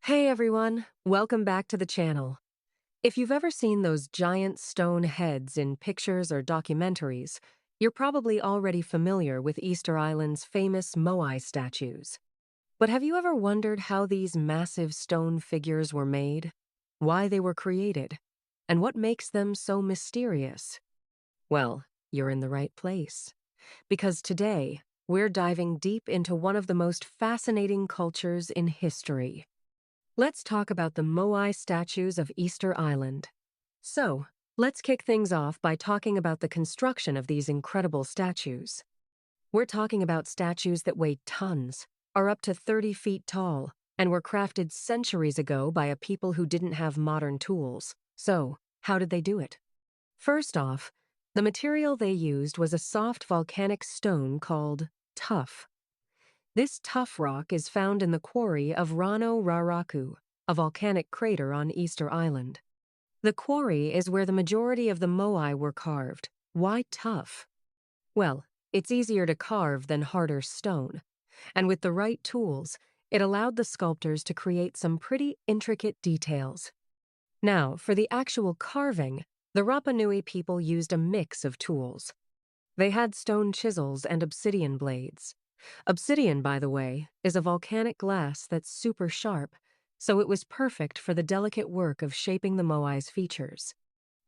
Hey everyone, welcome back to the channel. If you've ever seen those giant stone heads in pictures or documentaries, you're probably already familiar with Easter Island's famous Moai statues. But have you ever wondered how these massive stone figures were made, why they were created, and what makes them so mysterious? Well, you're in the right place. Because today, we're diving deep into one of the most fascinating cultures in history. Let's talk about the Moai statues of Easter Island. So, let's kick things off by talking about the construction of these incredible statues. We're talking about statues that weigh tons, are up to 30 feet tall, and were crafted centuries ago by a people who didn't have modern tools. So, how did they do it? First off, the material they used was a soft volcanic stone called tuff. This tuff rock is found in the quarry of Rano Raraku, a volcanic crater on Easter Island. The quarry is where the majority of the moai were carved. Why tuff? Well, it's easier to carve than harder stone, and with the right tools, it allowed the sculptors to create some pretty intricate details. Now, for the actual carving, the Rapa Nui people used a mix of tools. They had stone chisels and obsidian blades. Obsidian, by the way, is a volcanic glass that's super sharp, so it was perfect for the delicate work of shaping the moai's features.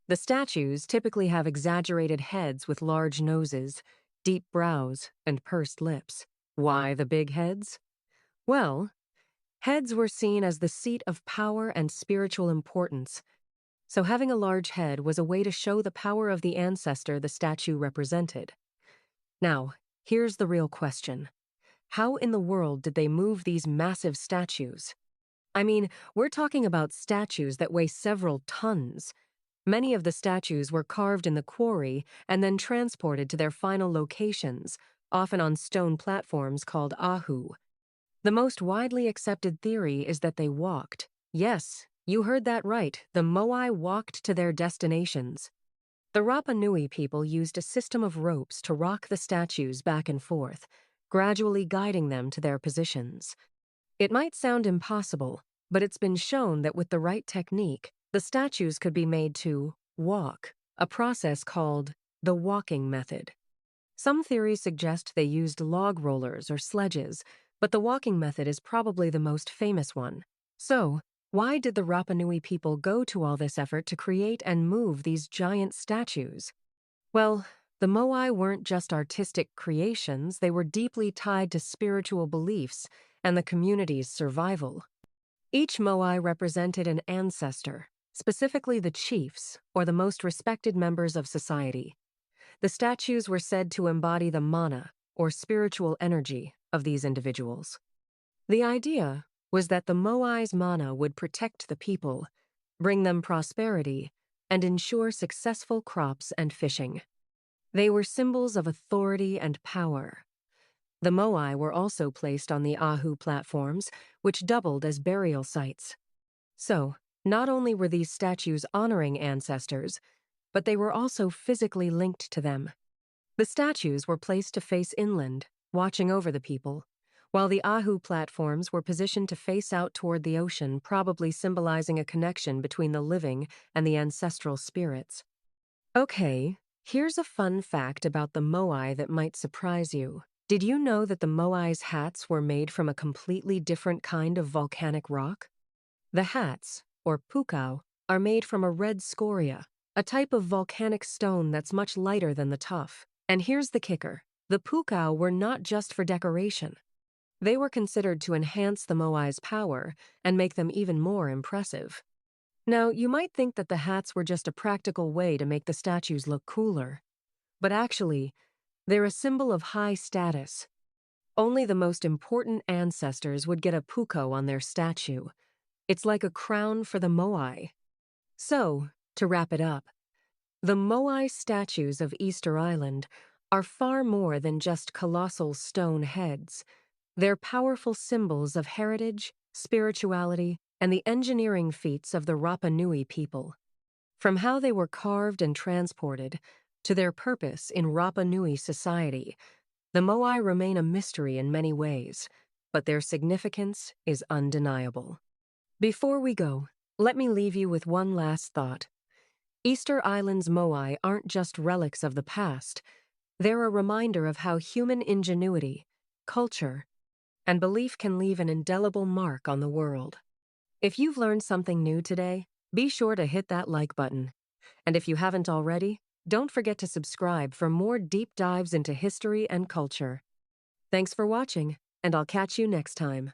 The statues typically have exaggerated heads with large noses, deep brows, and pursed lips. Why the big heads? Well, heads were seen as the seat of power and spiritual importance, so having a large head was a way to show the power of the ancestor the statue represented. Now, here's the real question. How in the world did they move these massive statues? I mean, we're talking about statues that weigh several tons. Many of the statues were carved in the quarry and then transported to their final locations, often on stone platforms called ahu. The most widely accepted theory is that they walked. Yes, you heard that right. The moai walked to their destinations. The Rapa Nui people used a system of ropes to rock the statues back and forth, gradually guiding them to their positions. It might sound impossible, but it's been shown that with the right technique, the statues could be made to walk, a process called the walking method. Some theories suggest they used log rollers or sledges, but the walking method is probably the most famous one. So, why did the Rapa Nui people go to all this effort to create and move these giant statues? Well, the moai weren't just artistic creations, they were deeply tied to spiritual beliefs and the community's survival. Each moai represented an ancestor, specifically the chiefs, or the most respected members of society. The statues were said to embody the mana, or spiritual energy, of these individuals. The idea was that the moai's mana would protect the people, bring them prosperity, and ensure successful crops and fishing. They were symbols of authority and power. The moai were also placed on the ahu platforms, which doubled as burial sites. So, not only were these statues honoring ancestors, but they were also physically linked to them. The statues were placed to face inland, watching over the people, while the ahu platforms were positioned to face out toward the ocean, probably symbolizing a connection between the living and the ancestral spirits. Okay, here's a fun fact about the moai that might surprise you. Did you know that the moai's hats were made from a completely different kind of volcanic rock? The hats, or pukau, are made from a red scoria, a type of volcanic stone that's much lighter than the tuff. And here's the kicker. The pukau were not just for decoration. They were considered to enhance the moai's power and make them even more impressive. Now, you might think that the hats were just a practical way to make the statues look cooler. But actually, they're a symbol of high status. Only the most important ancestors would get a pukau on their statue. It's like a crown for the moai. So, to wrap it up, the moai statues of Easter Island are far more than just colossal stone heads. They're powerful symbols of heritage, spirituality, and the engineering feats of the Rapa Nui people. From how they were carved and transported to their purpose in Rapa Nui society, the moai remain a mystery in many ways, but their significance is undeniable. Before we go, let me leave you with one last thought. Easter Island's moai aren't just relics of the past, they're a reminder of how human ingenuity, culture, and belief can leave an indelible mark on the world. If you've learned something new today, be sure to hit that like button. And if you haven't already, don't forget to subscribe for more deep dives into history and culture. Thanks for watching, and I'll catch you next time.